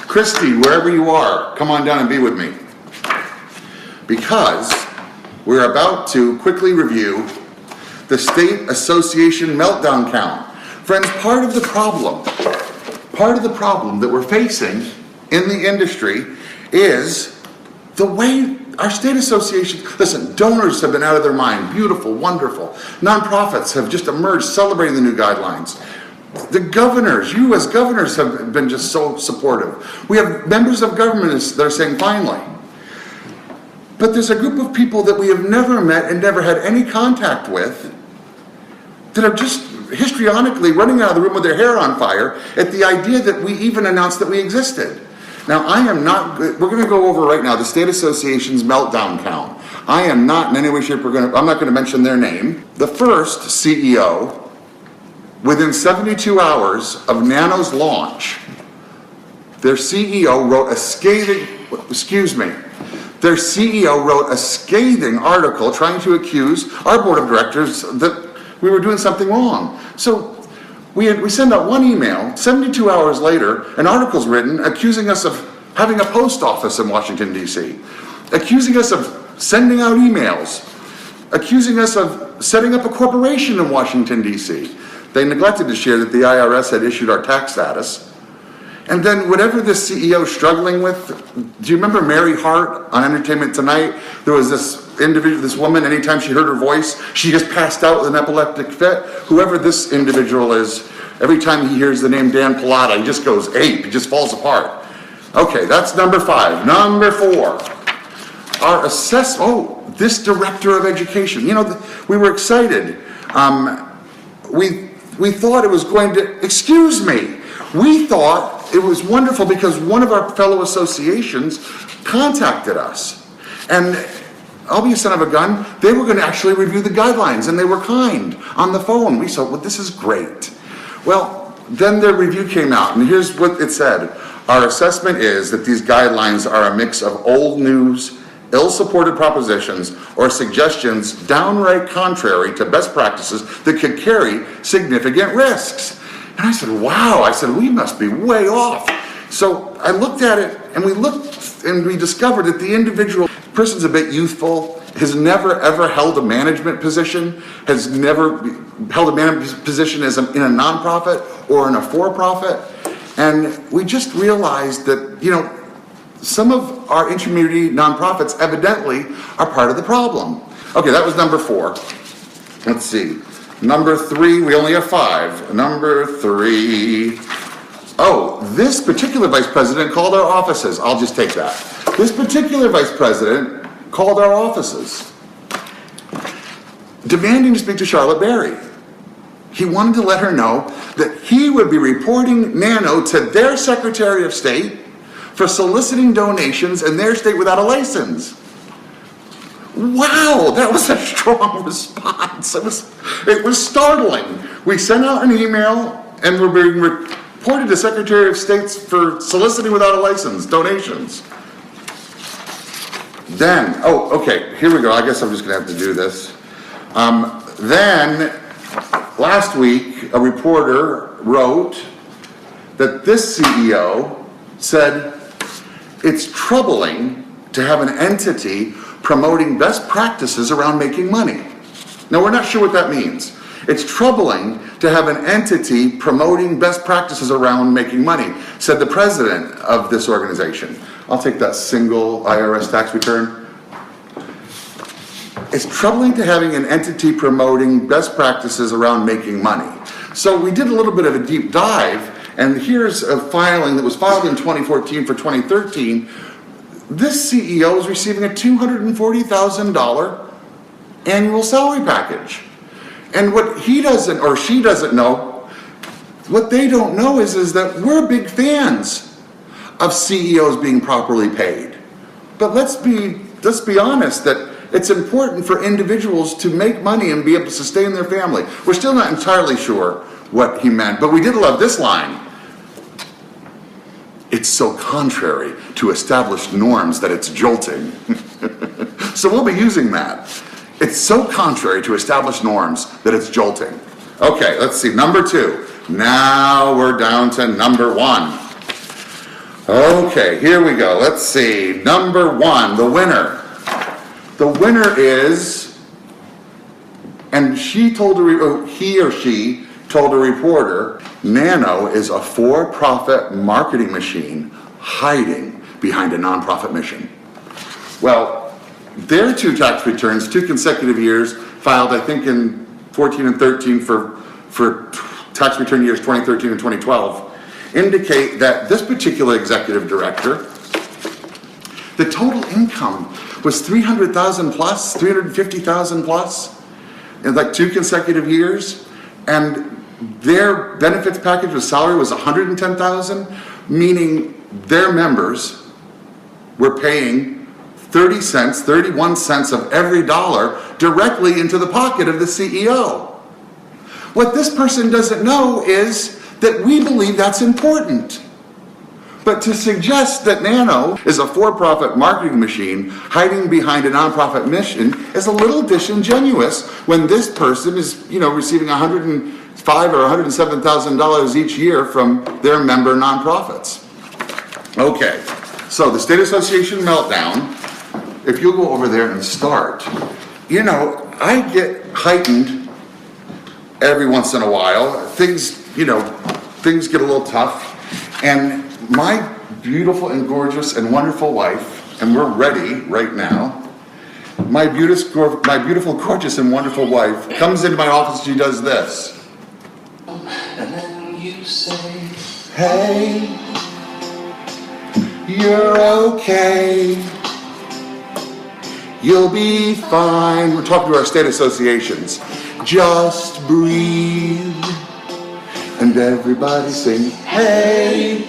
Christy, wherever you are, come on down and be with me. Because we're about to quickly review the State Association Meltdown count. Friends, part of the problem that we're facing in the industry is the way our state association, listen, donors have been out of their mind, beautiful, wonderful. Nonprofits have just emerged celebrating the new guidelines. The governors, you as governors have been just so supportive. We have members of government that are saying finally. But there's a group of people that we have never met and never had any contact with that are just histrionically running out of the room with their hair on fire at the idea that we even announced that we existed. Now, we're going to go over right now the State Association's meltdown count. I am not in any way, shape, I'm not going to mention their name. The first CEO, within 72 hours of NANOE's launch, their CEO wrote a scathing article trying to accuse our board of directors that we were doing something wrong. So we send out one email, 72 hours later, an article's written accusing us of having a post office in Washington, D.C., accusing us of sending out emails, accusing us of setting up a corporation in Washington, D.C. They neglected to share that the IRS had issued our tax status. And then whatever this CEO is struggling with, do you remember Mary Hart on Entertainment Tonight? There was this individual, this woman, anytime she heard her voice, she just passed out with an epileptic fit. Whoever this individual is, every time he hears the name Dan Pallotta, he just goes ape, he just falls apart. Okay, that's number 5. Number 4, this director of education. You know, we were excited. We thought it was going to, excuse me, we thought it was wonderful because one of our fellow associations contacted us. And I'll be a son of a gun, they were going to actually review the guidelines, and they were kind on the phone. We thought, well, this is great. Well, then their review came out, and here's what it said. Our assessment is that these guidelines are a mix of old news, ill-supported propositions, or suggestions downright contrary to best practices that could carry significant risks. And I said, wow, we must be way off. So I looked at it, and we discovered that the individual person's a bit youthful, has never ever held a management position, has never held a management position in a nonprofit or in a for-profit. And we just realized that, you know, some of our intermediary nonprofits evidently are part of the problem. Okay, that was number 4. Let's see. Number 3, we only have 5. Number 3. Oh, this particular vice president called our offices. I'll just take that. This particular vice president called our offices, demanding to speak to Charlotte Berry. He wanted to let her know that he would be reporting NANOE to their Secretary of State for soliciting donations in their state without a license. Wow, that was a strong response. It was startling. We sent out an email and we're being reported to Secretary of State for soliciting without a license donations. Then, here we go. I guess I'm just gonna have to do this. Then, last week, a reporter wrote that this CEO said, it's troubling to have an entity promoting best practices around making money. Now, we're not sure what that means. It's troubling to have an entity promoting best practices around making money, said the president of this organization. I'll take that single IRS tax return. It's troubling to having an entity promoting best practices around making money. So we did a little bit of a deep dive, and here's a filing that was filed in 2014 for 2013. This CEO is receiving a $240,000 annual salary package. And what he doesn't, or she doesn't know, what they don't know is that we're big fans of CEOs being properly paid. But let's be honest that it's important for individuals to make money and be able to sustain their family. We're still not entirely sure what he meant, but we did love this line. It's so contrary to established norms that it's jolting. So we'll be using that. It's so contrary to established norms that it's jolting. Okay, let's see, number 2. Now we're down to number 1. Okay, here we go. Let's see. Number one, the winner. The winner is, and he or she told a reporter, NANOE is a for-profit marketing machine hiding behind a nonprofit mission. Well, their two tax returns, 2 consecutive years, filed I think in 14 and 13 for tax return years 2013 and 2012, indicate that this particular executive director, the total income was 300,000 plus, 350,000 plus in like 2 consecutive years, and their benefits package with salary was 110,000, meaning their members were paying 30 cents, 31 cents of every dollar directly into the pocket of the CEO. What this person doesn't know is that we believe that's important. But to suggest that NANOE is a for-profit marketing machine hiding behind a nonprofit mission is a little disingenuous when this person is, receiving $105,000 or $107,000 each year from their member nonprofits. Okay, so the State Association Meltdown, if you'll go over there and start, I get heightened every once in a while. Things get a little tough, and my beautiful and gorgeous and wonderful wife, and we're ready right now, my beautiful, gorgeous and wonderful wife comes into my office, she does this. And then you say, hey, you're okay, you'll be fine. We're talking to our state associations. Just breathe. And everybody sing, hey.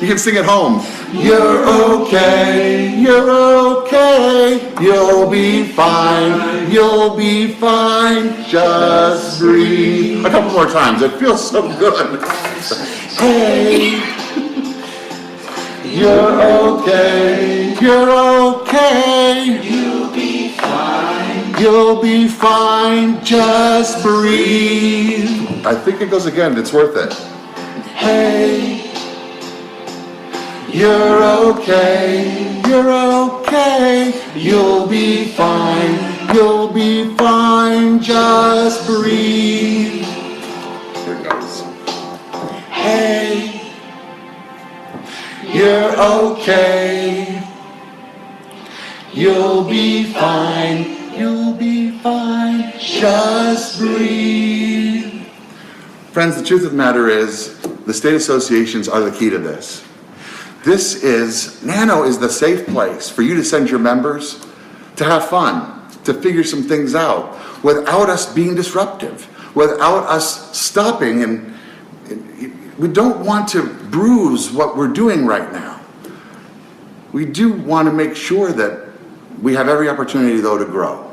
You can sing at home. You're okay, you're okay, you'll be fine, you'll be fine, just breathe. A couple more times, it feels so good. Hey, you're okay, you'll be fine, you'll be fine, just breathe. I think it goes again, it's worth it. Hey, you're okay, you'll be fine, just breathe. Here it goes. Hey, you're okay, you'll be fine, just breathe. Friends, the truth of the matter is, the state associations are the key to this. NANOE is the safe place for you to send your members to have fun, to figure some things out, without us being disruptive, without us stopping, and we don't want to bruise what we're doing right now. We do want to make sure that we have every opportunity, though, to grow.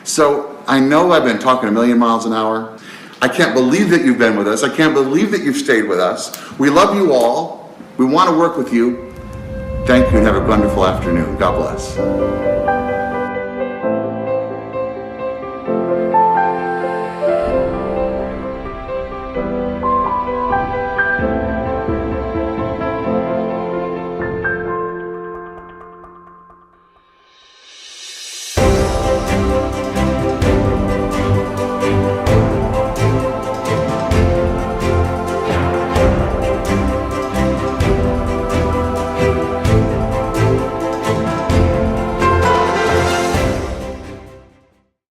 So I know I've been talking a million miles an hour. I can't believe that you've been with us. I can't believe that you've stayed with us. We love you all. We want to work with you. Thank you and have a wonderful afternoon. God bless.